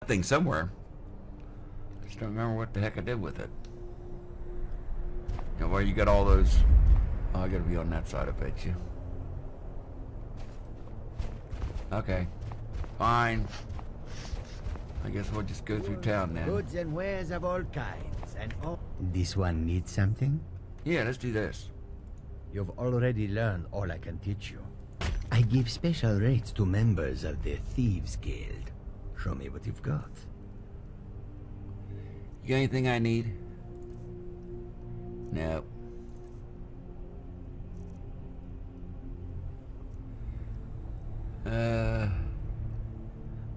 thing somewhere. I just don't remember what the heck I did with it. You know, where you got all those... Oh, I gotta be on that side, I bet you. Okay. Fine. I guess we'll just go through town then. Goods and wares of all kinds, and all... This one needs something? Yeah, let's do this. You've already learned all I can teach you. I give special rates to members of the Thieves Guild. Show me what you've got. You got anything I need? No. I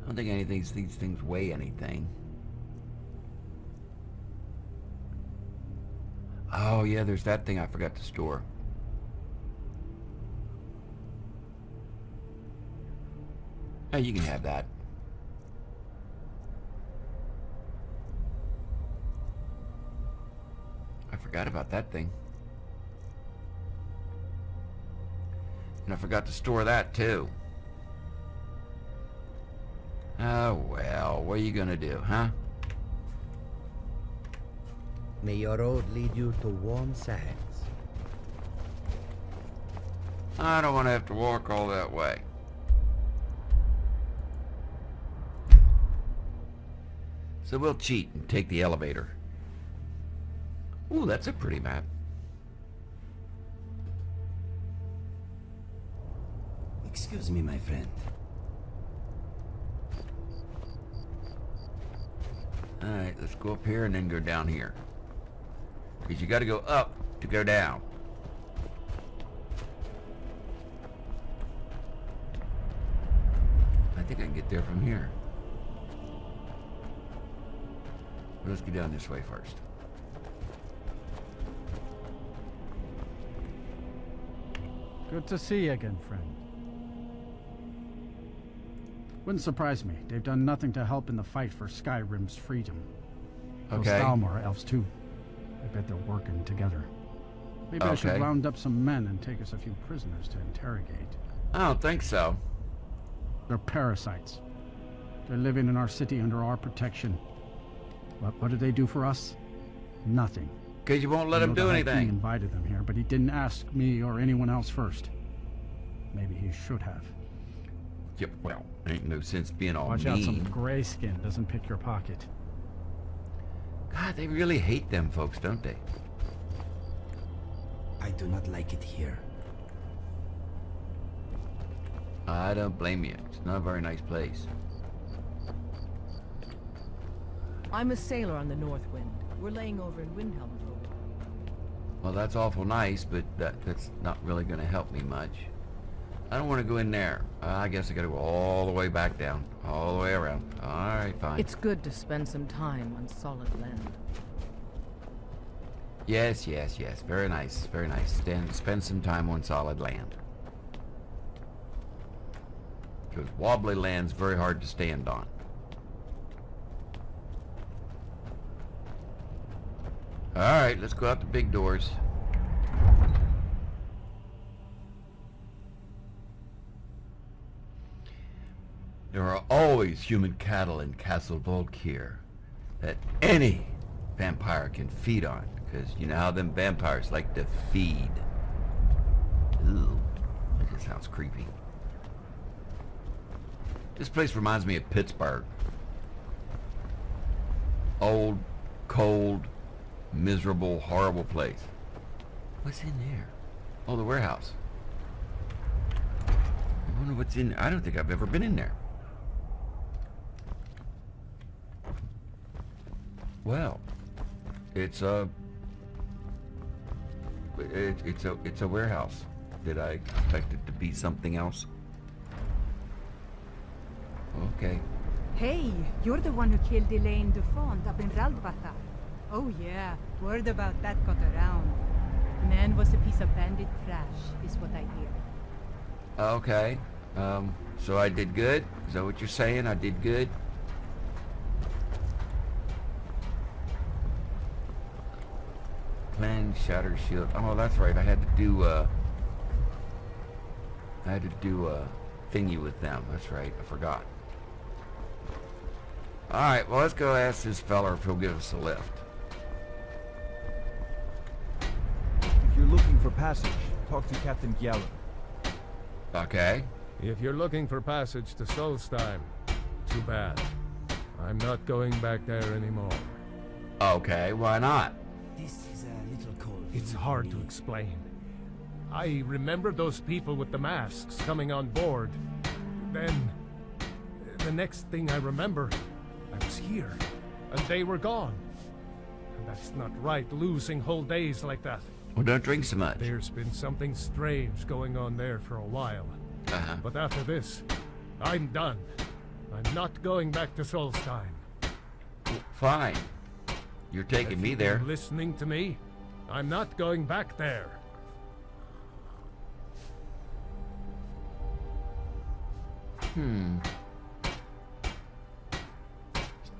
don't think these things weigh anything. Oh yeah, there's that thing I forgot to store. Hey, you can have that. I forgot about that thing. And I forgot to store that too. Oh well, what are you gonna do, huh? May your road lead you to warm sands. I don't want to have to walk all that way. So we'll cheat and take the elevator. Ooh, that's a pretty map. Excuse me, my friend. Alright, let's go up here and then go down here. Because you got to go up to go down. I think I can get there from here. But let's get down this way first. Good to see you again, friend. Wouldn't surprise me. They've done nothing to help in the fight for Skyrim's freedom. Okay. Solstheim are elves too. I bet they're working together. Maybe I should round up some men and take us a few prisoners to interrogate. I don't think so. They're parasites. They're living in our city under our protection. What did they do for us? Nothing. Because you won't let him do He anything. invited them here, but he didn't ask me or anyone else first. Maybe he should have. Yep, well, ain't no sense being all Watch mean. out, some gray skin doesn't pick your pocket. God, they really hate them folks, don't they? I do not like it here. I don't blame you. It's not a very nice place. I'm a sailor on the North Wind. We're laying over in Windhelm for a while. Well, that's awful nice, but that's not really going to help me much. I don't want to go in there. I guess I got to go all the way back down. All the way around. Alright, fine. It's good to spend some time on solid land. Yes, yes, yes. Very nice. Very nice. Spend some time on solid land. Because wobbly land's very hard to stand on. Alright, let's go out the big doors. There are always human cattle in Castle Volkir that any vampire can feed on, because you know how them vampires like to feed. Ooh, that just sounds creepy. This place reminds me of Pittsburgh. Old, cold, miserable, horrible place. What's in there? Oh, the warehouse. I wonder what's in there. I don't think I've ever been in there. Well, it's a warehouse. Did I expect it to be something else? Okay. Hey, you're the one who killed Elaine Dufont up in Raldbata. Oh yeah, word about that got around. Man was a piece of bandit trash, is what I hear. Okay. So I did good? Is that what you're saying? I did good? Plan, shatter, shield. Oh, that's right. I had to do a thingy with them. That's right. I forgot. Alright, well, let's go ask this fella if he'll give us a lift. If you're looking for passage, talk to Captain Gyallen. Okay. If you're looking for passage to Solstheim, too bad. I'm not going back there anymore. Okay, why not? This is a little cold. It's hard to explain. I remember those people with the masks coming on board. Then, the next thing I remember, I was here, and they were gone. And that's not right, losing whole days like that. Well, don't drink so much. There's been something strange going on there for a while. Uh-huh. But after this, I'm done. I'm not going back to Solstheim. Fine. You're taking If me you've there. been listening to me, I'm not going back there.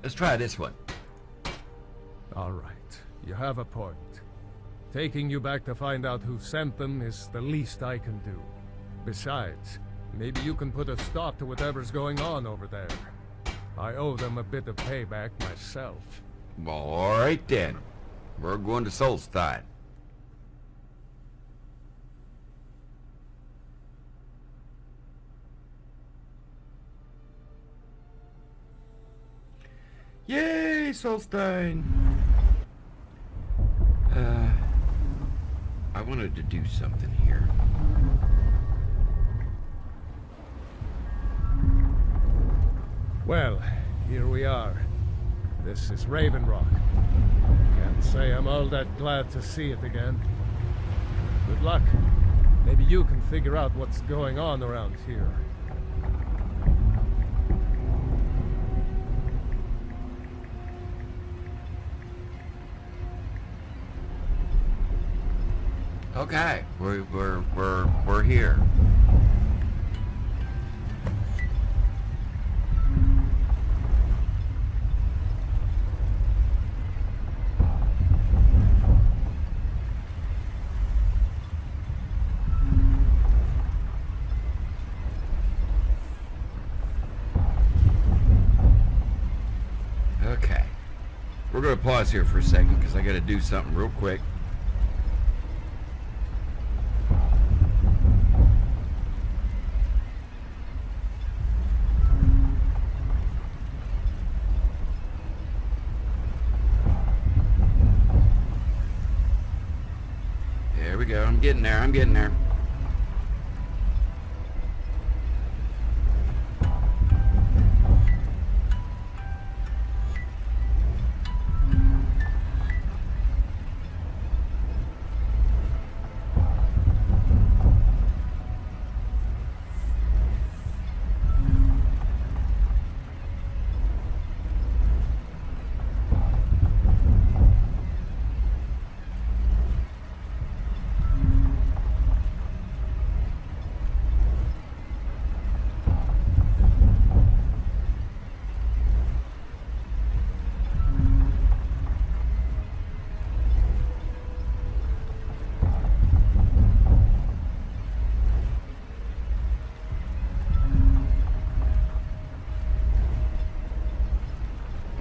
Let's try this one. All right, you have a point. Taking you back to find out who sent them is the least I can do. Besides, maybe you can put a stop to whatever's going on over there. I owe them a bit of payback myself. Well, alright then. We're going to Solstheim. Yay, Solstheim! I wanted to do something here. Well, here we are. This is Raven Rock. Can't say I'm all that glad to see it again. Good luck. Maybe you can figure out what's going on around here. Okay, we're here. Okay, we're gonna pause here for a second because I gotta do something real quick. There we go. I'm getting there. I'm getting there.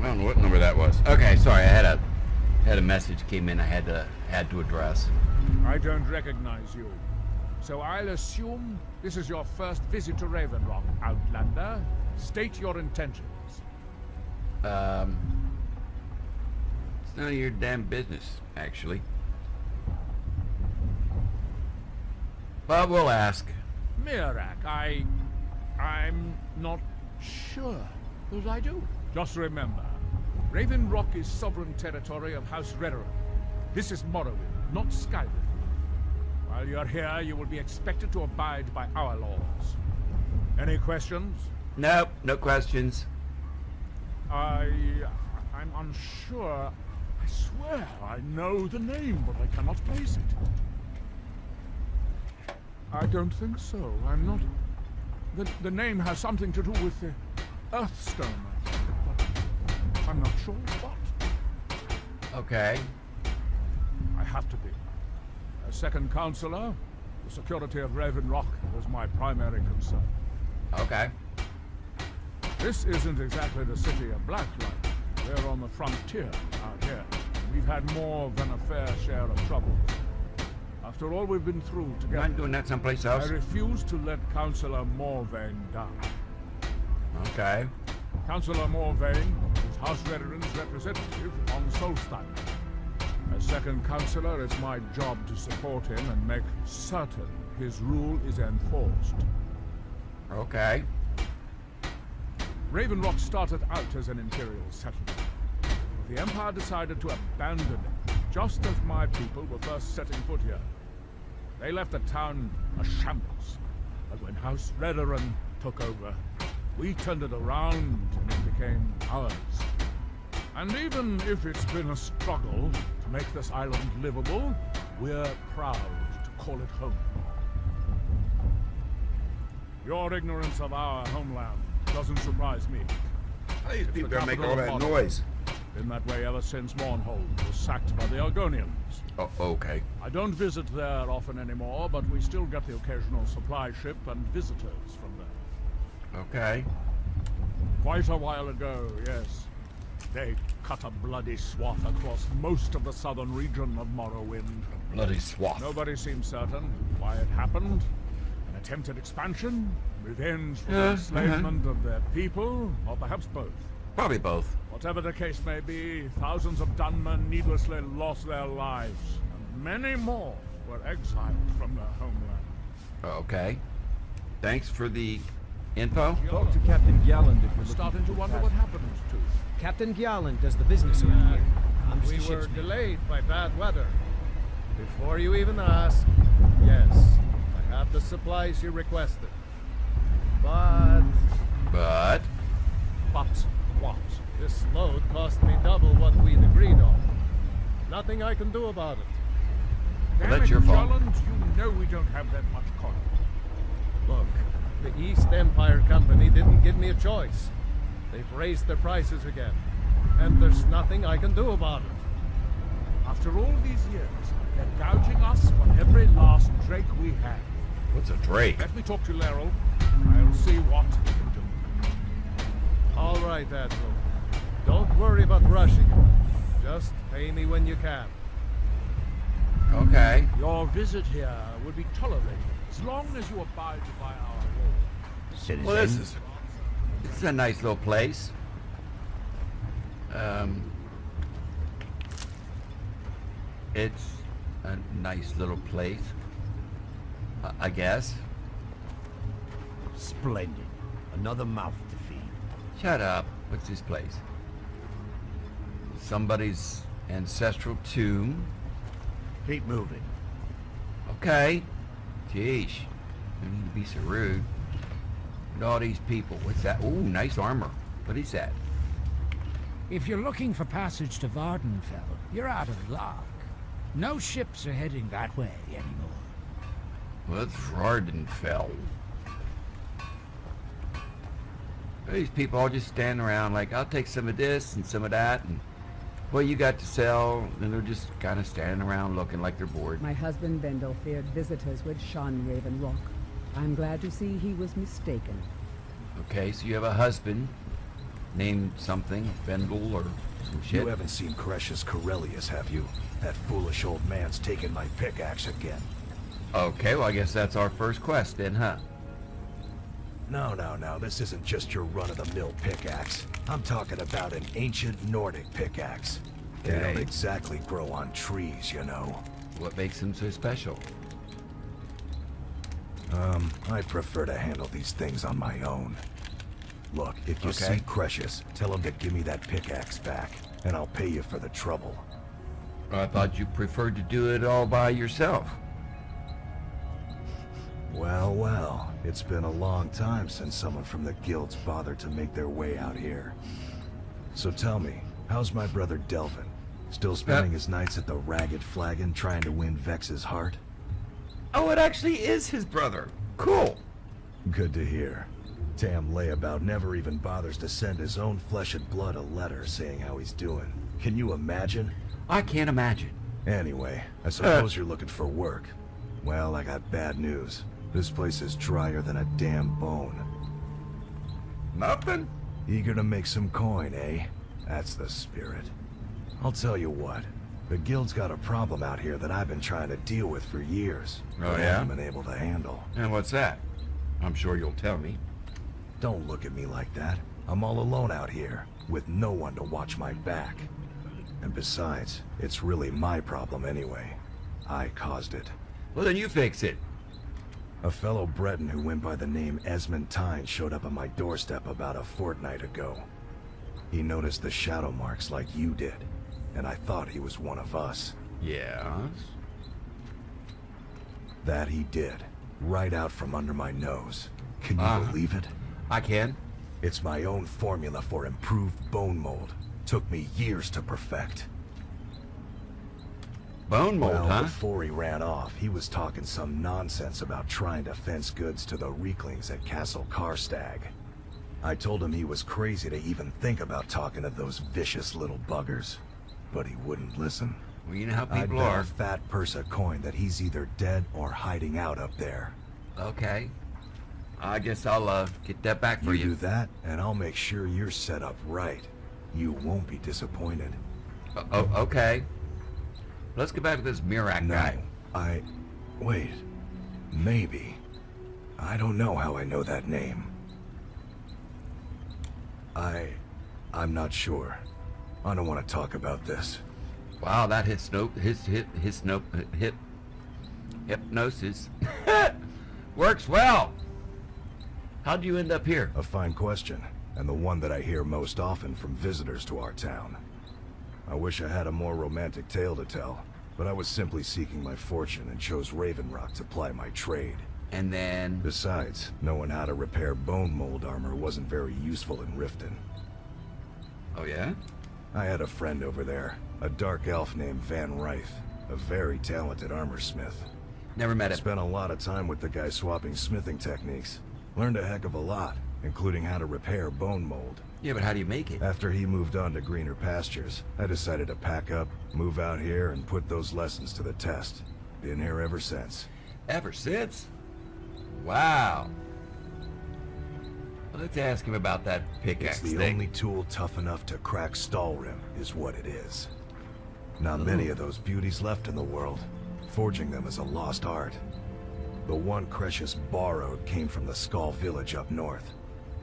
I don't know what number that was. Okay, sorry. I had a message came in. I had to address. I don't recognize you. So I'll assume this is your first visit to Raven Rock, Outlander. State your intentions. It's none of your damn business, actually. But we'll ask. Mirak, I'm not sure that I do. Just remember, Raven Rock is sovereign territory of House Redoran. This is Morrowind, not Skyrim. While you're here, you will be expected to abide by our laws. Any questions? Nope, no questions. I'm unsure. I swear I know the name, but I cannot place it. I don't think so. I'm not... The name has something to do with the Earthstone, I think, but I'm not sure what. Okay. I have to be. As second counselor, the security of Raven Rock is my primary concern. Okay. This isn't exactly the city of Blacklight. We're on the frontier out here. We've had more than a fair share of troubles. After all we've been through You're together, not doing that someplace I else? refuse to let Councillor Morvain down. Okay. Councillor Morvain is House Veteran's representative on Solstheim. As second councillor, it's my job to support him and make certain his rule is enforced. Okay. Raven Rock started out as an imperial settlement, but the Empire decided to abandon it just as my people were first setting foot here. They left the town a shambles, but when House Redoran took over, we turned it around and it became ours. And even if it's been a struggle to make this island livable, we're proud to call it home. Your ignorance of our homeland doesn't surprise me. These It's people the are making all capital that of noise. Been that way ever since Mournhold was sacked by the Argonians. Oh, okay. I don't visit there often anymore, but we still get the occasional supply ship and visitors from there. Okay. Quite a while ago, yes. They cut a bloody swath across most of the southern region of Morrowind. Bloody swath. Nobody seems certain why it happened. An attempted expansion, revenge for the enslavement of their people, or perhaps both. Probably both. Whatever the case may be, thousands of Dunmen needlessly lost their lives, and many more were exiled from their homeland. Okay. Thanks for the info. Talk to Captain Galland if you're We're looking starting to for wonder passage. what happened to. Captain Gjalland does the business around here. I'm We just the were ship's man. delayed by bad weather. Before you even ask, yes, I have the supplies you requested. But But But what? this load cost me double what we'd agreed on. Nothing I can do about it. Damn that's it, your fault. Jolland, you know we don't have that much cargo. Look, the East Empire Company didn't give me a choice. They've raised their prices again, and there's nothing I can do about it. After all these years, they're gouging us for every last drake we have. what's a Drake? Let me talk to Laryl. I'll see what we can do. All right, Admiral. Don't worry about rushing it. Just pay me when you can. Okay. Your visit here will be tolerated as long as you abide by our law. Citizen. Well, this is a nice little place. It's a nice little place, I guess. Splendid. Another mouth to feed. Shut up. What's this place? Somebody's ancestral tomb. Keep moving. Okay. Jeesh. You need to be so rude. Look at all these people. What's that? Ooh, nice armor. What is that? If you're looking for passage to Vardenfell, you're out of luck. No ships are heading that way anymore. Well, it's Vardenfell. These people all just standing around like, I'll take some of this and some of that, and what you got to sell, and they're just kind of standing around looking like they're bored. My husband Vendel feared visitors would shun Raven Rock. I'm glad to see he was mistaken. Okay, so you have a husband named something, Vendel or some shit. You haven't seen Cretius Corellius, have you? That foolish old man's taken my pickaxe again. Okay, well I guess that's our first quest then, huh? No, this isn't just your run-of-the-mill pickaxe. I'm talking about an ancient Nordic pickaxe. They don't Okay. exactly grow on trees, you know. What makes them so special? I prefer to handle these things on my own. Look, if you Okay. see Cretius, tell him to give me that pickaxe back, and I'll pay you for the trouble. I thought you preferred to do it all by yourself. Well, it's been a long time since someone from the guilds bothered to make their way out here. So tell me, how's my brother Delvin? Still spending his nights at the Ragged Flagon trying to win Vex's heart? Oh, it actually is his brother. Cool. Good to hear. Tam Layabout never even bothers to send his own flesh and blood a letter saying how he's doing. Can you imagine? I can't imagine. Anyway, I suppose you're looking for work. Well, I got bad news. This place is drier than a damn bone. Nothing? Eager to make some coin, eh? That's the spirit. I'll tell you what. The guild's got a problem out here that I've been trying to deal with for years. Oh, but yeah? haven't been able to handle. And what's that? I'm sure you'll tell me. Don't look at me like that. I'm all alone out here, with no one to watch my back. And besides, it's really my problem anyway. I caused it. Well, then you fix it. A fellow Breton who went by the name Esmond Tyne showed up on my doorstep about a fortnight ago. He noticed the shadow marks like you did, and I thought he was one of us. Yes? That he did, right out from under my nose. Can you believe it? I can. It's my own formula for improved bone mold. Took me years to perfect. Bone mold, well, huh? Before he ran off, he was talking some nonsense about trying to fence goods to the Reeklings at Castle Karstag. I told him he was crazy to even think about talking to those vicious little buggers, but he wouldn't listen. Well, you know how I'd people bet are. a fat purse of coin that he's either dead or hiding out up there. Okay. I guess I'll get that back for you. You do that, and I'll make sure you're set up right. You won't be disappointed. Okay. Let's get back to this Mirak guy. Wait. Maybe. I don't know how I know that name. I'm not sure. I don't want to talk about this. Wow, that hypnosis works well. How'd you end up here? A fine question, and the one that I hear most often from visitors to our town. I wish I had a more romantic tale to tell, but I was simply seeking my fortune and chose Raven Rock to ply my trade. And then... Besides, knowing how to repair bone mold armor wasn't very useful in Riften. Oh, yeah? I had a friend over there, a dark elf named Van Rythe, a very talented armor smith. Never met him. Spent a lot of time with the guy swapping smithing techniques. Learned a heck of a lot, including how to repair bone mold. Yeah, but how do you make it? After he moved on to greener pastures, I decided to pack up, move out here, and put those lessons to the test. Been here ever since. Ever since? Wow. Let's ask him about that pickaxe It's the thing. only tool tough enough to crack Stalrim, is what it is. Not many of those beauties left in the world. Forging them is a lost art. The one Cretius borrowed came from the Skull village up north.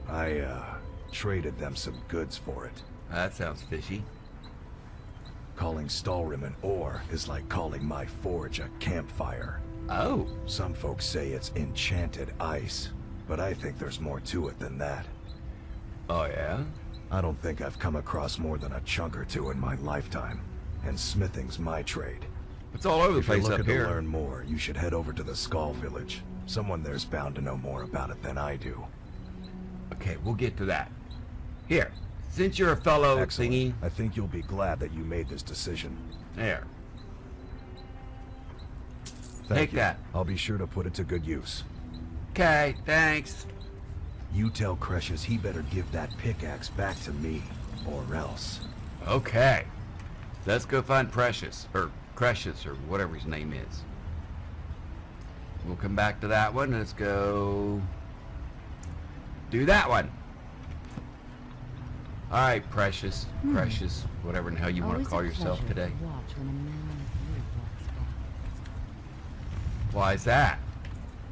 I, traded them some goods for it. That sounds fishy. Calling Stalrim an ore is like calling my forge a campfire. Oh. Some folks say it's enchanted ice, but I think there's more to it than that. Oh, yeah? I don't think I've come across more than a chunk or two in my lifetime, and smithing's my trade. It's all over the place If you're up looking here. to learn more, you should head over to the Skull village. Someone there's bound to know more about it than I do. Okay, we'll get to that. Here, since you're a fellow Excellent. thingy... I think you'll be glad that you made this decision. There. Thank Take you. that. I'll be sure to put it to good use. Okay, thanks. You tell Cretius he better give that pickaxe back to me, or else. Okay. Let's go find Precious, or Cretius, or whatever his name is. We'll come back to that one. Let's go... do that one. Alright, Precious, Precious, whatever in hell you want to call yourself today. Why is that?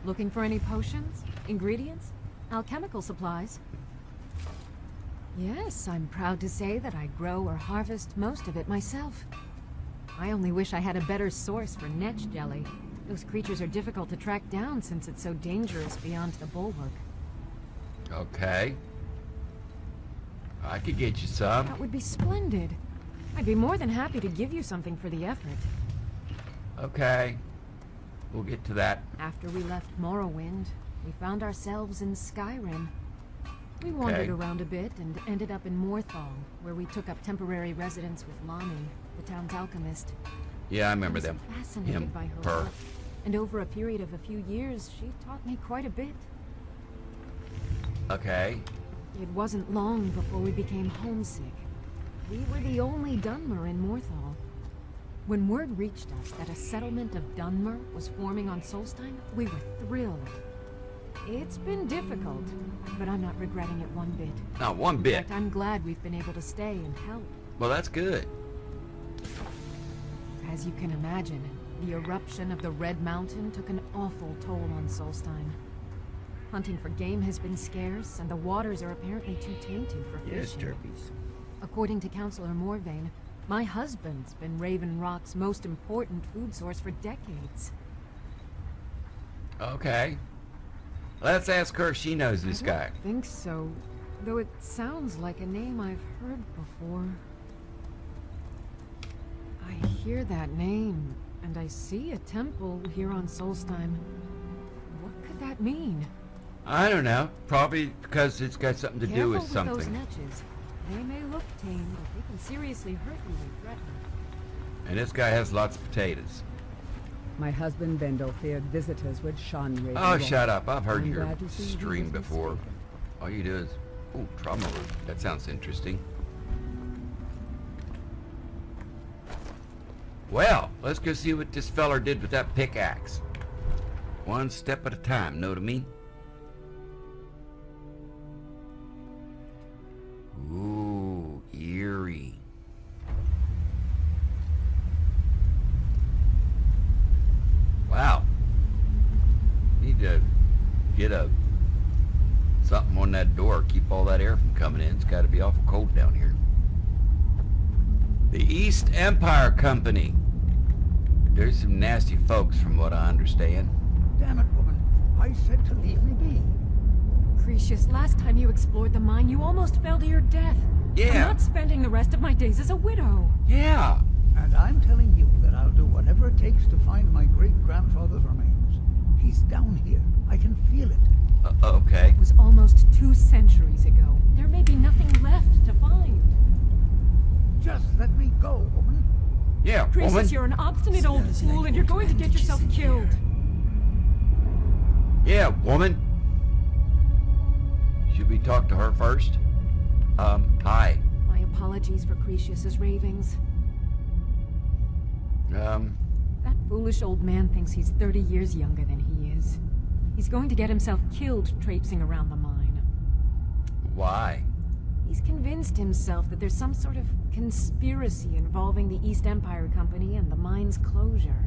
Looking for any potions? Ingredients? Alchemical supplies? Yes, I'm proud to say that I grow or harvest most of it myself. I only wish I had a better source for netch jelly. Those creatures are difficult to track down since it's so dangerous beyond the bulwark. Okay. I could get you some. That would be splendid. I'd be more than happy to give you something for the effort. Okay. We'll get to that. After we left Morrowind, we found ourselves in Skyrim. We wandered Okay. around a bit and ended up in Morthal, where we took up temporary residence with Lonnie, the town's alchemist. Yeah, I remember I was them. fascinated Him, by her her. work, and over a period of a few years, she taught me quite a bit. Okay. It wasn't long before we became homesick. We were the only Dunmer in Morthal. When word reached us that a settlement of Dunmer was forming on Solstheim, we were thrilled. It's been difficult, but I'm not regretting it one bit. Not one bit. In fact, I'm glad we've been able to stay and help. Well, that's good. As you can imagine, the eruption of the Red Mountain took an awful toll on Solstheim. Hunting for game has been scarce, and the waters are apparently too tainted for fishing. Yes, Jerpies. According to Councillor Morvain, my husband's been Raven Rock's most important food source for decades. Okay. Let's ask her if she knows this guy. I don't think so, though it sounds like a name I've heard before. I hear that name, and I see a temple here on Solstheim. What could that mean? I don't know. Probably because it's got something to do with something. Those netches. They may look tame, but they can seriously hurt you when threatened. And this guy has lots of potatoes. My husband Bendel feared visitors would shun Raven Oh, Rock. shut up. I've heard I'm your glad to see he stream was before. mistaken. All you do is... Oh, trauma root. That sounds interesting. Well, let's go see what this feller did with that pickaxe. One step at a time, know what I mean? Ooh, eerie. Wow. Need to get something on that door, keep all that air from coming in. It's got to be awful cold down here. The East Empire Company. There's some nasty folks from what I understand. Damn it, woman. I said to leave me be. Cretius, last time you explored the mine, you almost fell to your death. Yeah. I'm not spending the rest of my days as a widow. Yeah. And I'm telling you that I'll do whatever it takes to find my great-grandfather's remains. He's down here. I can feel it. Okay. It was almost 2 centuries ago. There may be nothing left to find. Just let me go, woman. Yeah, Cretius, woman. you're an obstinate old fool and you're going to get yourself killed. Yeah, woman. Should we talk to her first? Hi. My apologies for Cretius's ravings. That foolish old man thinks he's 30 years younger than he is. He's going to get himself killed traipsing around the mine. Why? He's convinced himself that there's some sort of conspiracy involving the East Empire Company and the mine's closure.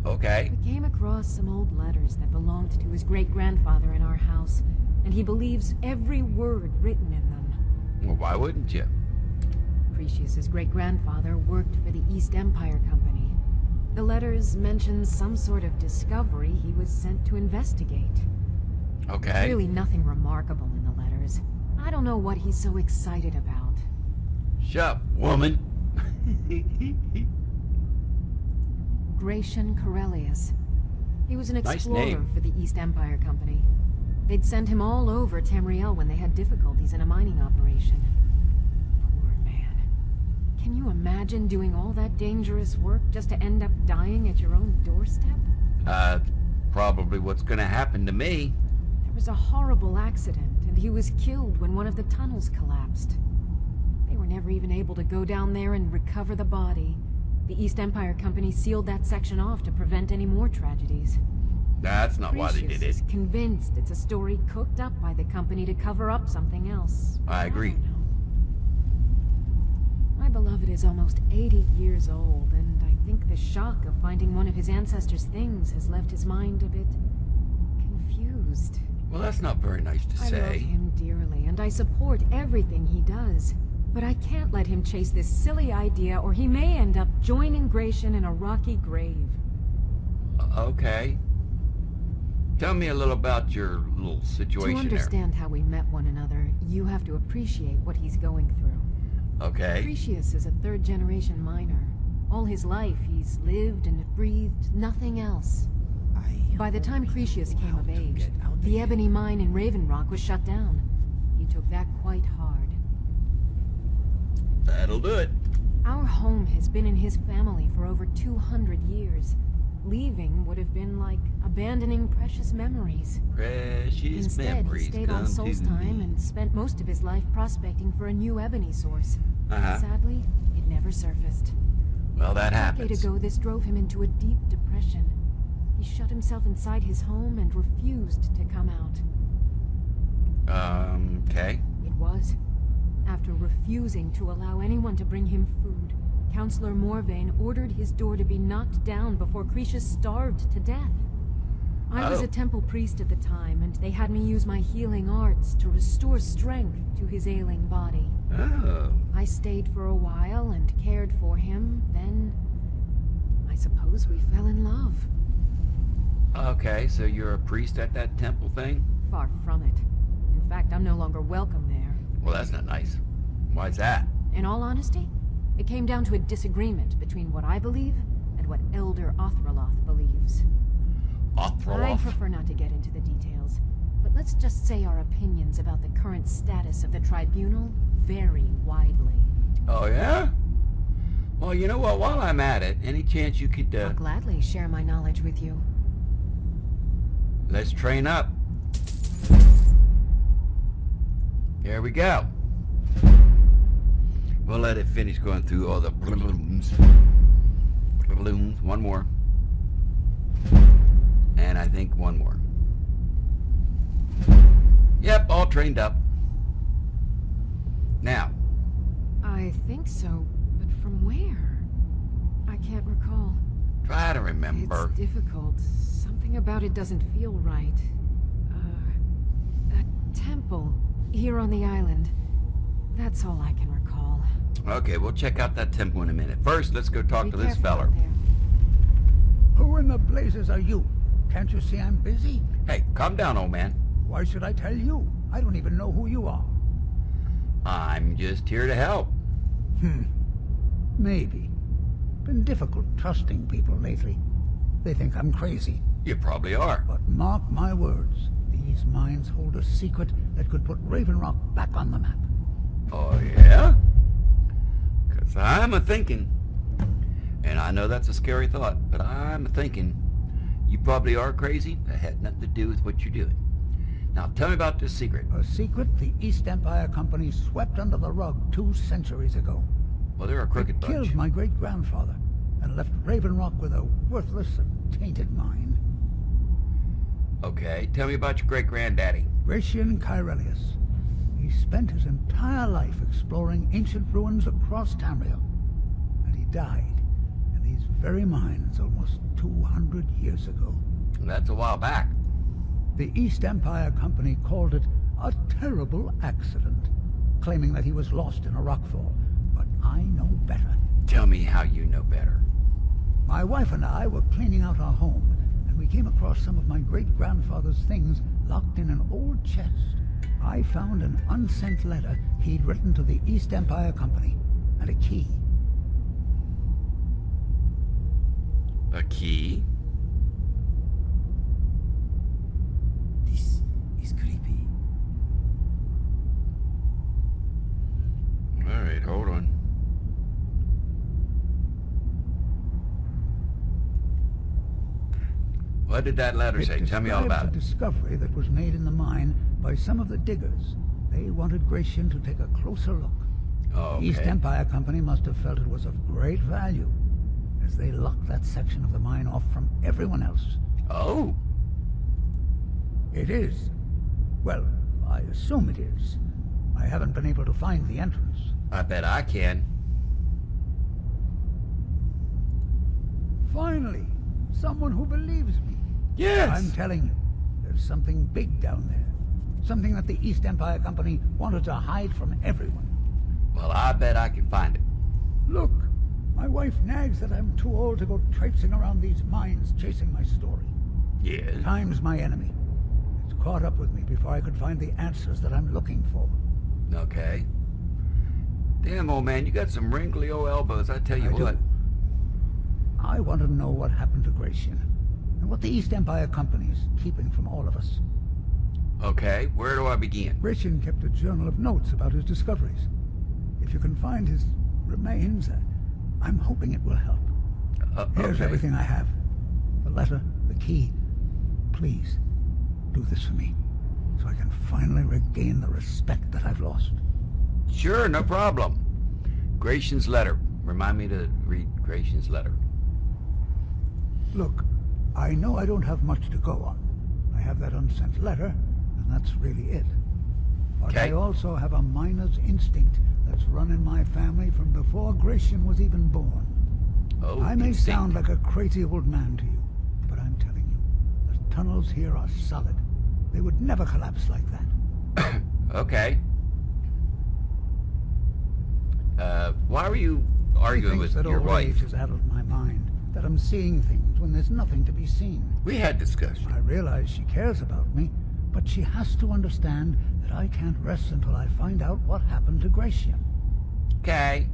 Okay. We came across some old letters that belonged to his great-grandfather in our house, and he believes every word written in them. Well, why wouldn't you? Cretius's great-grandfather worked for the East Empire Company. The letters mention some sort of discovery he was sent to investigate. Okay. There's really nothing remarkable in the letters. I don't know what he's so excited about. Shut up, woman. Gratian Corellius. He was an Nice explorer name. for the East Empire Company. They'd send him all over Tamriel when they had difficulties in a mining operation. Poor man. Can you imagine doing all that dangerous work just to end up dying at your own doorstep? Probably what's gonna happen to me. There was a horrible accident, and he was killed when one of the tunnels collapsed. They were never even able to go down there and recover the body. The East Empire Company sealed that section off to prevent any more tragedies. That's not why they Cretius did it. is convinced it's a story cooked up by the company to cover up something else. I agree. don't know. My beloved is almost 80 years old, and I think the shock of finding one of his ancestors' things has left his mind a bit confused. Well, that's not very nice to I love say. him dearly, and I support everything he does. But I can't let him chase this silly idea, or he may end up joining Gratian in a rocky grave. Okay. Tell me a little about your little situation To understand how we met one another, you have to appreciate what he's going through. there. Okay. Cretius is a third-generation miner. All his life, he's lived and breathed nothing else. By the time Cretius came of age, the ebony mine in Raven Rock was shut down. He took that quite hard. That'll do it. Our home has been in his family for over 200 years. Leaving would have been like abandoning precious memories. Precious Instead, memories he stayed on come to Solstheim me. and spent most of his life prospecting for a new ebony source. Sadly, it never surfaced. Well, that A happens. decade ago, this drove him into a deep depression. He shut himself inside his home and refused to come out. Okay. It was. After refusing to allow anyone to bring him food, Counselor Morvain ordered his door to be knocked down before Cretius starved to death. I was a temple priest at the time, and they had me use my healing arts to restore strength to his ailing body. Oh. I stayed for a while and cared for him, then I suppose we fell in love. Okay, so you're a priest at that temple thing? Far from it. In fact, I'm no longer welcome there. Well, that's not nice. Why's that? In all honesty, it came down to a disagreement between what I believe and what Elder Othraloth believes. I'd prefer not to get into the details, but let's just say our opinions about the current status of the tribunal vary widely. Oh, yeah? Well, you know what? While I'm at it, any chance you could, I'll gladly share my knowledge with you. Let's train up. Here we go. We'll let it finish going through all the balloons. Balloons. One more. And I think one more. Yep, all trained up. Now. I think so, but from where? I can't recall. Try to remember. It's difficult. Something about it doesn't feel right. A temple here on the island. That's all I can recall. Okay, we'll check out that temple in a minute. First, let's go talk to this feller. Who in the blazes are you? Can't you see I'm busy? Hey, calm down, old man. Why should I tell you? I don't even know who you are. I'm just here to help. Maybe. Been difficult trusting people lately. They think I'm crazy. You probably are. But mark my words, these mines hold a secret that could put Raven Rock back on the map. Oh, yeah? 'Cause I'm a-thinking. And I know that's a scary thought, but I'm a-thinking. You probably are crazy. That had nothing to do with what you're doing. Now, tell me about this secret. A secret the East Empire Company swept under the rug 2 centuries ago. Well, they're a crooked bunch. Killed my great-grandfather and left Raven Rock with a worthless and tainted mine. Okay, tell me about your great-granddaddy. Gratian Kyrelius. He spent his entire life exploring ancient ruins across Tamriel. And he died in these very mines almost 200 years ago. That's a while back. The East Empire Company called it a terrible accident, claiming that he was lost in a rockfall. But I know better. Tell me how you know better. My wife and I were cleaning out our home, and we came across some of my great-grandfather's things locked in an old chest. I found an unsent letter he'd written to the East Empire Company, and a key. A key? This is creepy. Alright, hold on. What did that letter say? Tell me all about it. A discovery that was made in the mine by some of the diggers. They wanted Gratian to take a closer look. Oh, okay. The East Empire Company must have felt it was of great value, as they locked that section of the mine off from everyone else. Oh. It is. Well, I assume it is. I haven't been able to find the entrance. I bet I can. Finally, someone who believes me. Yes! I'm telling you, there's something big down there. Something that the East Empire Company wanted to hide from everyone. Well, I bet I can find it. Look, my wife nags that I'm too old to go traipsing around these mines chasing my story. Yes? Time's my enemy. It's caught up with me before I could find the answers that I'm looking for. Okay. Damn, old man, you got some wrinkly old elbows, I tell you what. I want to know what happened to Gratian, and what the East Empire Company is keeping from all of us. Okay, where do I begin? Gratian kept a journal of notes about his discoveries. If you can find his remains, I'm hoping it will help. Here's everything I have. The letter, the key. Please, do this for me, so I can finally regain the respect that I've lost. Sure, no problem. Gratian's letter. Remind me to read Gratian's letter. Look, I know I don't have much to go on. I have that unsent letter, and that's really it. But I also have a miner's instinct that's run in my family from before Gratian was even born. Oh, I may sound like a crazy old man to you, but I'm telling you, the tunnels here are solid. They would never collapse like that. Okay. Why were you arguing with your wife? Age has addled my mind, that I'm seeing things when there's nothing to be seen. We had discussion. I realize she cares about me, but she has to understand that I can't rest until I find out what happened to Gratian. Okay.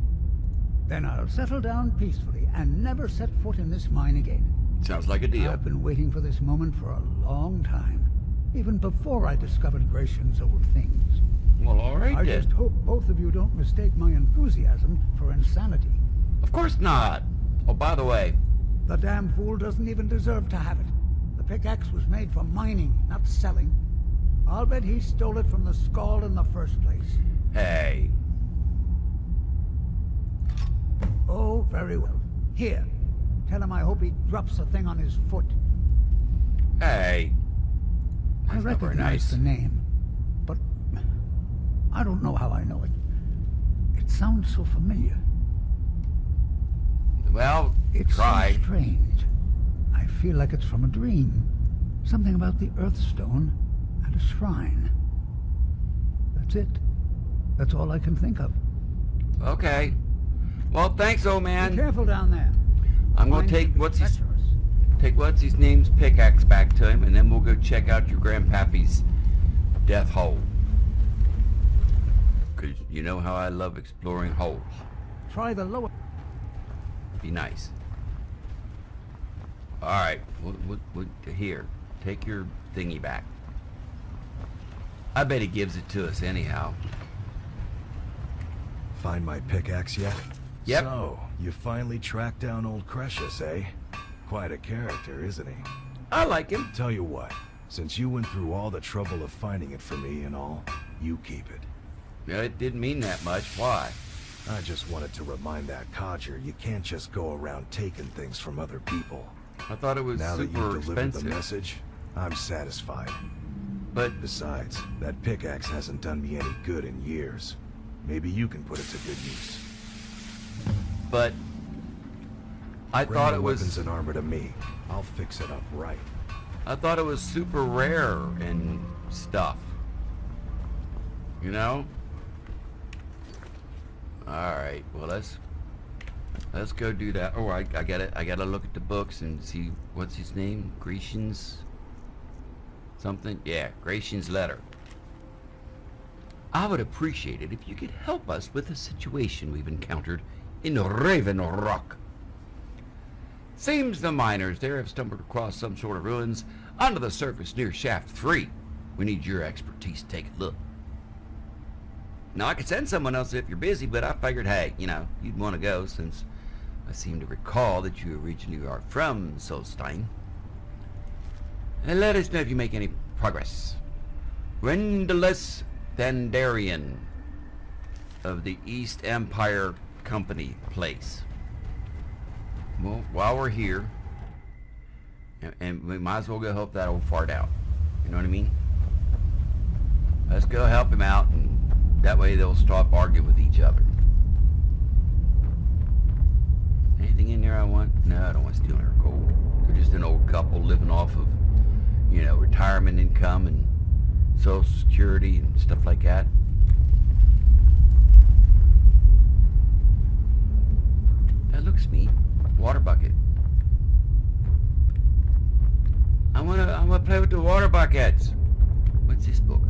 Then I'll settle down peacefully and never set foot in this mine again. Sounds like a deal. I've been waiting for this moment for a long time, even before I discovered Gratian's old things. Well, all right I then. just hope both of you don't mistake my enthusiasm for insanity. Of course not. Oh, by the way. The damn fool doesn't even deserve to have it. The pickaxe was made for mining, not selling. I'll bet he stole it from the Skald in the first place. Hey. Oh, very well. Here. Tell him I hope he drops the thing on his foot. Hey. I recognize the name, but I don't know how I know it. It sounds so familiar. Well, it's try. So strange. I feel like it's from a dream. Something about the Earthstone and a shrine. That's it. That's all I can think of. Okay. Well, thanks, old man. Be careful down there. I'm gonna take what's his name's pickaxe back to him, and then we'll go check out your grandpappy's death hole. 'Cause you know how I love exploring holes. Try the lower. Be nice. All right. Here, take your thingy back. I bet he gives it to us anyhow. Find my pickaxe yet? Yep. So, you finally tracked down old Cretius, eh? Quite a character, isn't he? I like him. Tell you what, since you went through all the trouble of finding it for me and all, you keep it. Yeah, it didn't mean that much. Why? I just wanted to remind that codger you can't just go around taking things from other people. I thought it was now that super you've delivered expensive. the message, I'm satisfied. But besides, that pickaxe hasn't done me any good in years. Maybe you can put it to good use. But I Bring thought the it was weapons and armor to me. I'll fix it up right. I thought it was super rare and stuff. You know? Alright, well let's go do that. Oh, I gotta look at the books and see what's his name? Gratian's something? Yeah, Gratian's letter. I would appreciate it if you could help us with the situation we've encountered in Raven Rock. Seems the miners there have stumbled across some sort of ruins under the surface near Shaft 3. We need your expertise to take a look. Now, I could send someone else if you're busy, but I figured, hey, you know, you'd want to go since I seem to recall that you originally are from Solstheim. And let us know if you make any progress. Rendulus Thandarian of the East Empire Company place. Well, while we're here, and we might as well go help that old fart out. You know what I mean? Let's go help him out, and that way they'll stop arguing with each other. Anything in there I want? No, I don't want to steal their gold. They're just an old couple living off of, you know, retirement income and Social Security and stuff like that. That looks neat. Water bucket. I wanna play with the water buckets. What's this book?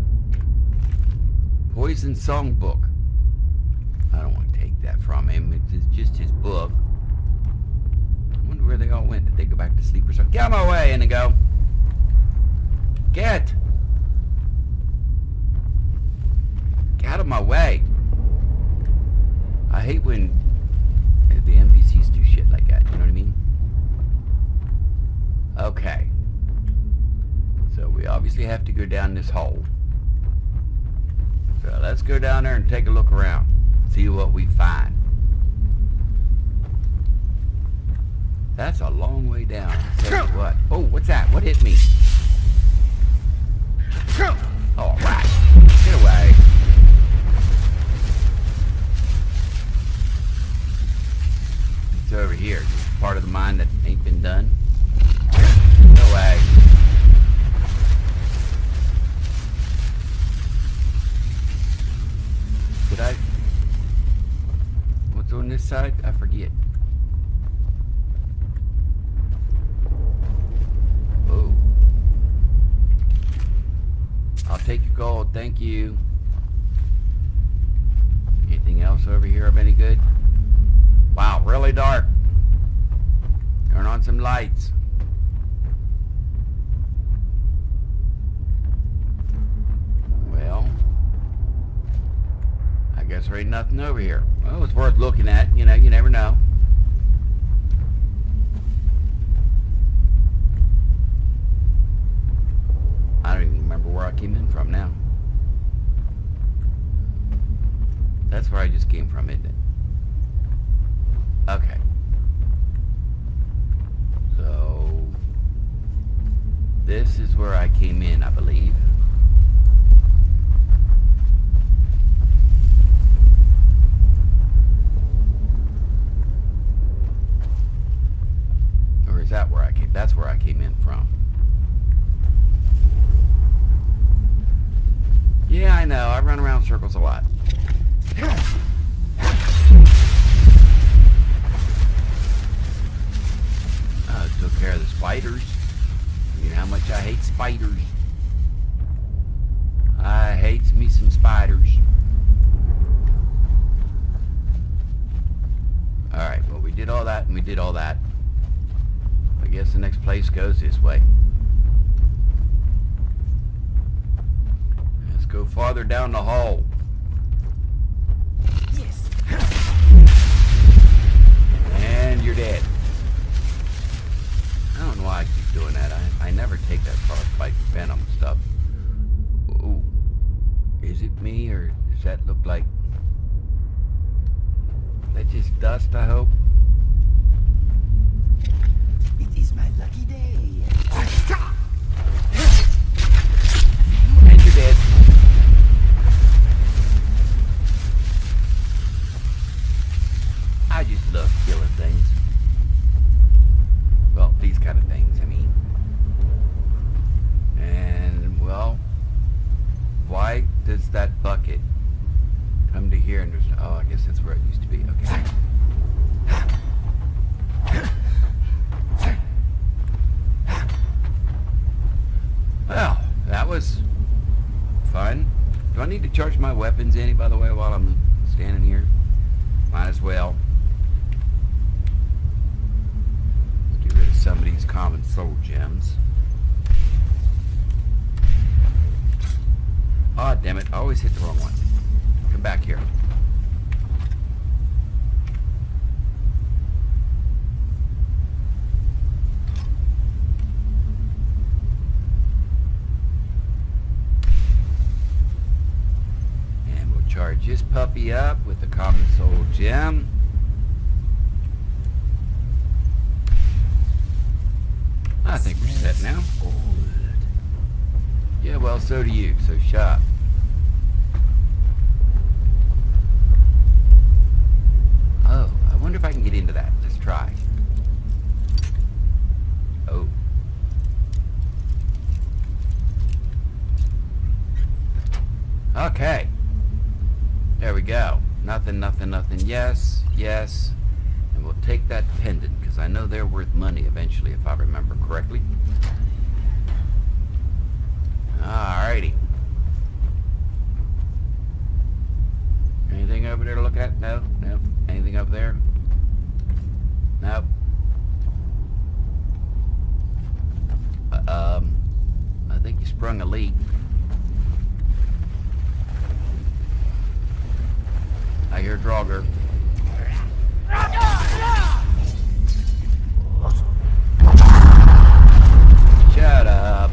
Poison Song Book. I don't want to take that from him. It's just his book. I wonder where they all went. Did they go back to sleep or something? Get out of my way, Indigo. Get out of my way. I hate when the NPCs do shit like that. You know what I mean? Okay. So we obviously have to go down this hole. So let's go down there and take a look around. See what we find. That's a long way down. Tell you what. Oh, what's that? What hit me? All right. Get away. What's over here? Is this part of the mine that ain't been done? No way. Did I... What's on this side? I forget. Oh. I'll take your gold, thank you. Anything else over here of any good? Wow, really dark. Turn on some lights. Well, I guess there ain't nothing over here. Well, it's worth looking at. You know, you never know. I don't even remember where I came in from now. That's where I just came from, isn't it? Okay. So, this is where I came in, I believe. Or is that where I came? That's where I came in from. Yeah, I know. I run around in circles a lot. Took care of the spiders. You know how much I hate spiders. I hate me some spiders. Alright, well, we did all that and we did all that. I guess the next place goes this way. Let's go farther down the hall. Yes. And you're dead. I don't know why I keep doing that. I never take that frostbite venom stuff. Ooh. Is it me, or does that look like... That just dust, I hope? It is my lucky day. And you're dead. I just love killing things. Well, these kind of things, I mean. And, well, why does that bucket come to here and there's... Oh, I guess that's where it used to be. Okay. Well, that was fun. Do I need to charge my weapons any, by the way, while I'm standing here? Might as well. Get rid of some of these common soul gems. Ah, damn it. I always hit the wrong one. Come back here. And we'll charge this puppy up with the common soul gem. I think we're set now. Yeah, well, so do you, so shut up. Oh, I wonder if I can get into that. Let's try. Oh. Okay. There we go. Nothing, nothing, nothing. Yes, yes. And we'll take that pendant, because I know they're worth money eventually, if I remember correctly. Alrighty. Anything over there to look at? No, no. Anything up there? Nope. I think you sprung a leak. I hear Draugr. Shut up.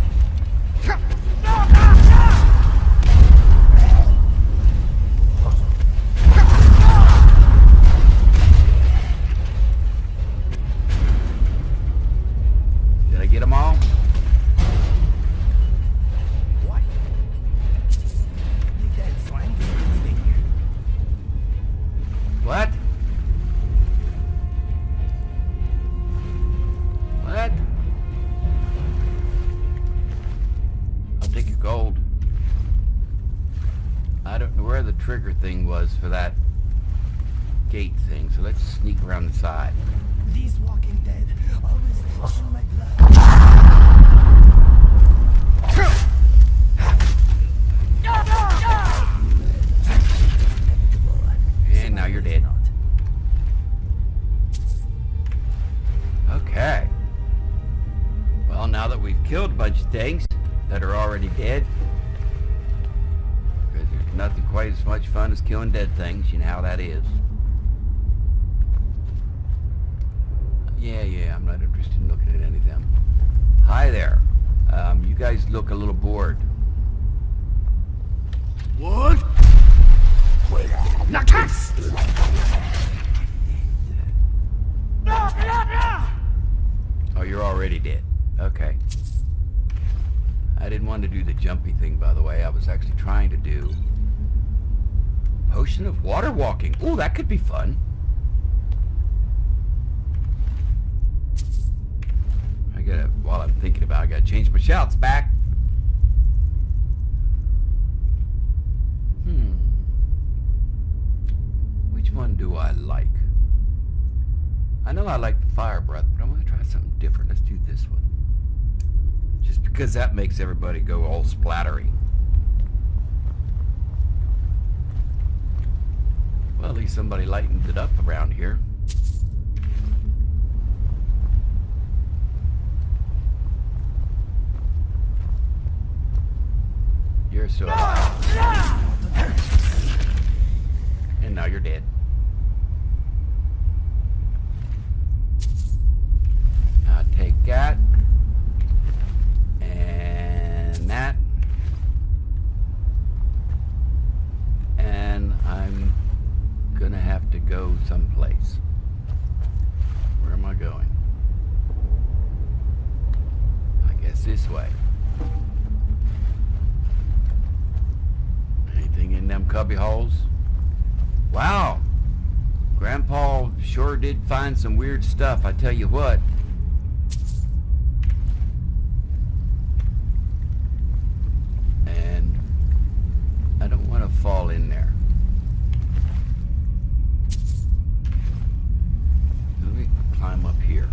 was for that gate thing, so let's sneak around the side. These Walking Dead always rush in my blood. And now you're dead. Okay. Well, now that we've killed a bunch of things that are already dead, because there's nothing quite as much fun as killing dead things, you know how that is. Yeah, I'm not interested in looking at any of them. Hi there. You guys look a little bored. What? Oh, you're already dead. Okay. I didn't want to do the jumpy thing, by the way. I was actually trying to do potion of water walking. Ooh, that could be fun. While I'm thinking about it, I gotta change my shouts back. Which one do I like? I know I like the fire breath, but I'm gonna try something different. Let's do this one. Just because that makes everybody go all splattery. Well, at least somebody lightened it up around here. You're so alive. And now you're dead. Now take that. And that. And I'm gonna have to go someplace. Where am I going? I guess this way. Anything in them cubby holes? Wow! Grandpa sure did find some weird stuff, I tell you what. And I don't want to fall in there. Let me climb up here.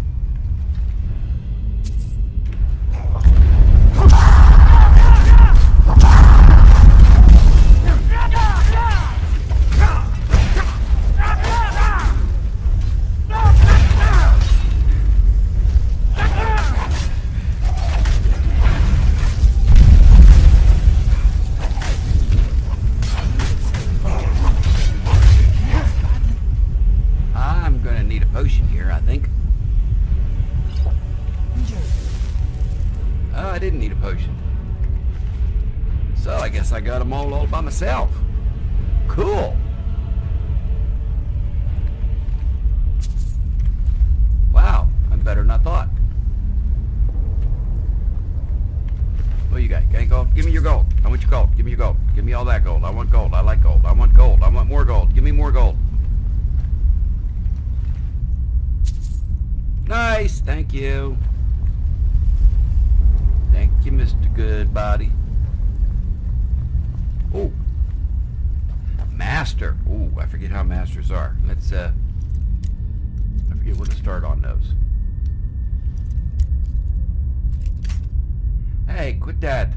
I didn't need a potion. So I guess I got them all by myself. Cool. Wow, I'm better than I thought. What you got? Got gold? Give me your gold. I want your gold. Give me your gold. Give me all that gold. I want gold. I like gold. I want gold. I want more gold. Give me more gold. Nice. Thank you. Thank you, Mr. Goodbody. Oh. Master. Oh, I forget how masters are. Let's, I forget what to start on those. Hey, quit that.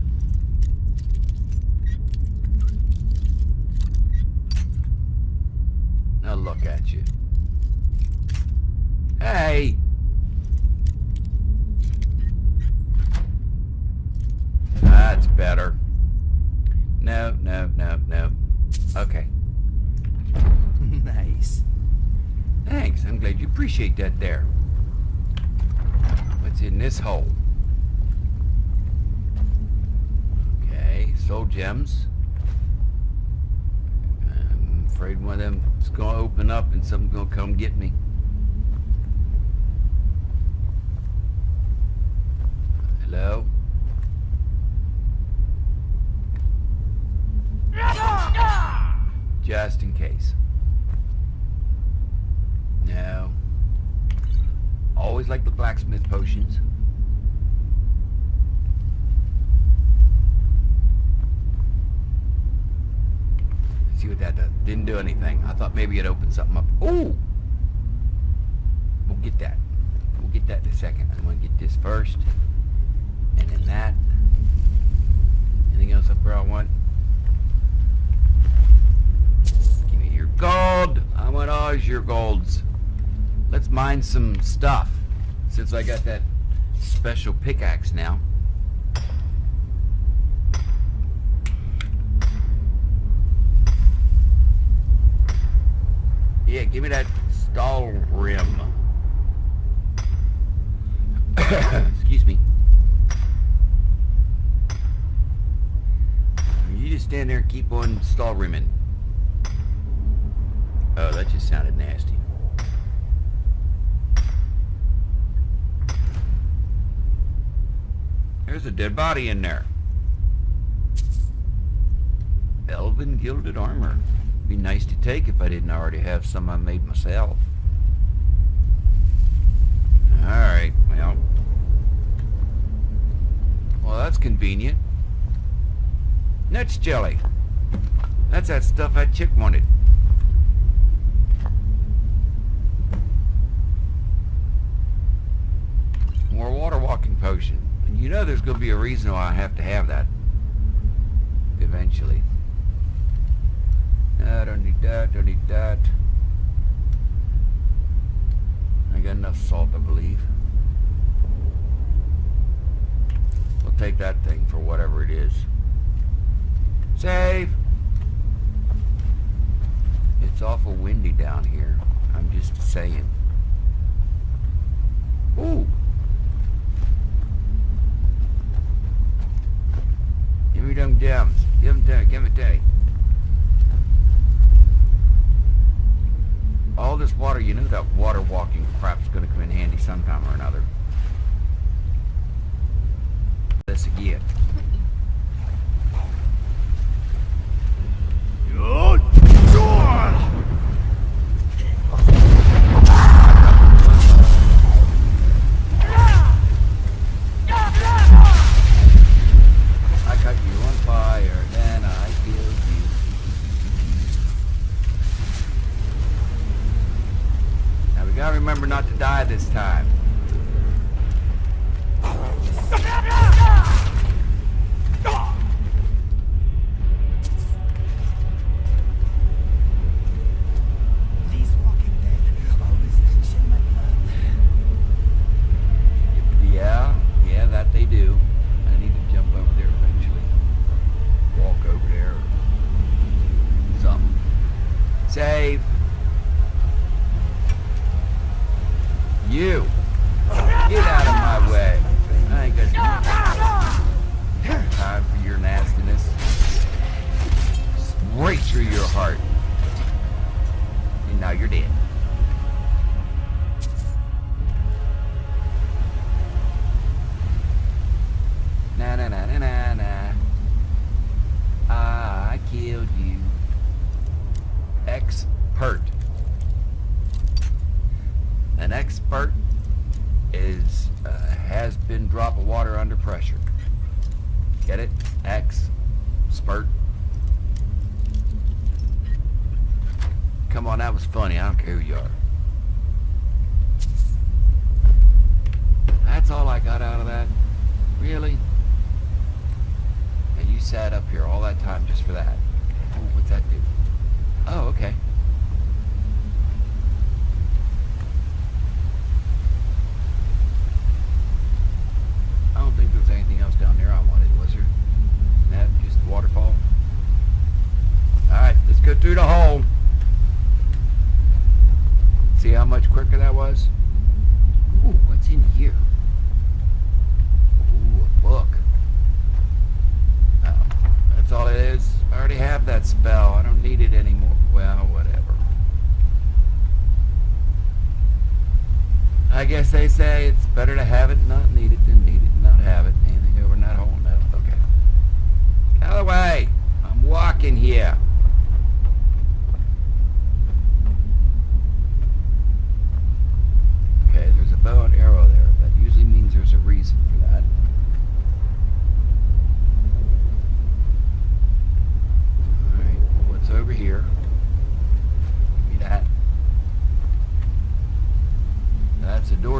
Now look at you. Hey! That's better. No. Okay. Nice. Thanks. I'm glad you appreciate that there. What's in this hole? Okay, soul gems. I'm afraid one of them is going to open up and something's going to come get me. Hello? Just in case. No. Always like the blacksmith potions. See what that does. Didn't do anything. I thought maybe it opened something up. Ooh! We'll get that. We'll get that in a second. I'm going to get this first. And then that. Anything else up there I want? Give me your gold. I want all your golds. Let's mine some stuff. Since I got that special pickaxe now. Yeah, give me that Skyrim. Excuse me. You just stand there and keep on Skyrimming. Oh, that just sounded nasty. There's a dead body in there. Elven gilded armor. Be nice to take if I didn't already have some I made myself. Alright, well, that's convenient. Nuts jelly. That's that stuff that chick wanted. More water walking potion. And you know there's going to be a reason why I have to have that. Eventually. I don't need that, don't need that. I got enough salt, I believe. We'll take that thing for whatever it is. Save! It's awful windy down here. I'm just saying. Ooh! Give me them gems. Give them to me. Give it to me. All this water, you know that water walking crap's gonna come in handy sometime or another. This again. I got you on fire, then I killed you. Now we gotta remember not to die this time. Yeah, that they do. I need to jump over there eventually. Walk over there or something. Save. You. Get out of my way. I ain't got time for your nastiness. Straight through your heart. And now you're dead. Na na na na na na. I killed you. Expert. An expert is has been drop of water under pressure. Get it? Expert. Come on, that was funny. I don't care who you are. That's all I got out of that? Really? And you sat up here all that time just for that? Oh, what's that do? Oh, okay. I don't think there was anything else down there I wanted, was there? That just the waterfall? Alright, let's go through the hole. See how much quicker that was? Ooh, what's in here? Ooh, a book. Oh, that's all it is. I already have that spell. I don't need it anymore. Well, whatever. I guess they say it's better to have it and not need it than need it and not have it. Anything over in that hole? No. Okay. Out of the way. I'm walking here. Okay, there's a bow and arrow there. That usually means there's a reason for that. Alright, what's over here?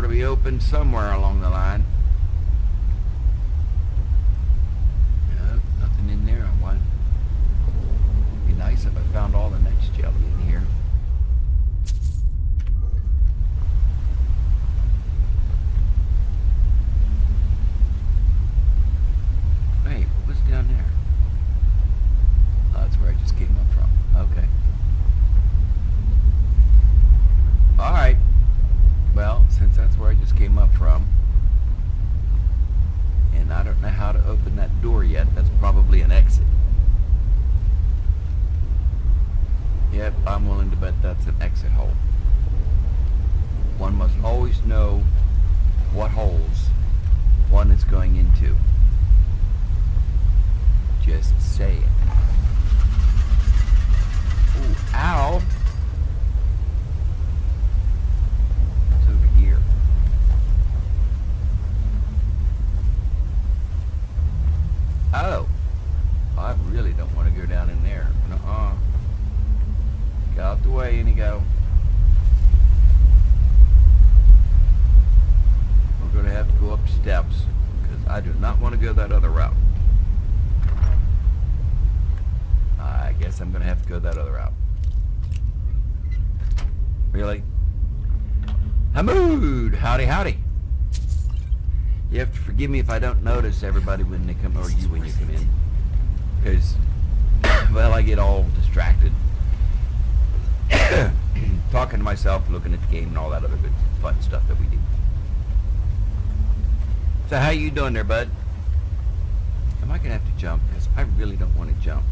to be open somewhere along the line. Nope, nothing in there I want. It'd be nice if I found all the next jelly in here. Wait, what was down there? Oh, that's where I just came up from. Okay. Alright. Well, since that's where I just came up from, and I don't know how to open that door yet, that's probably an exit. Yep, I'm willing to bet that's an exit hole. One must always know what holes one is going into. Just say it. Ooh, ow! It's over here. Oh! I really don't want to go down in there. Nuh-uh. Get out the way, Inigo. We're going to have to go up steps, because I do not want to go that other route. I guess I'm going to have to go that other route. Really? Hamoud! Howdy, howdy. You have to forgive me if I don't notice everybody when they come, or you when you come in. Because, well, I get all distracted. Talking to myself, looking at the game, and all that other good fun stuff that we do. So how you doing there, bud? Am I going to have to jump? Because I really don't want to jump.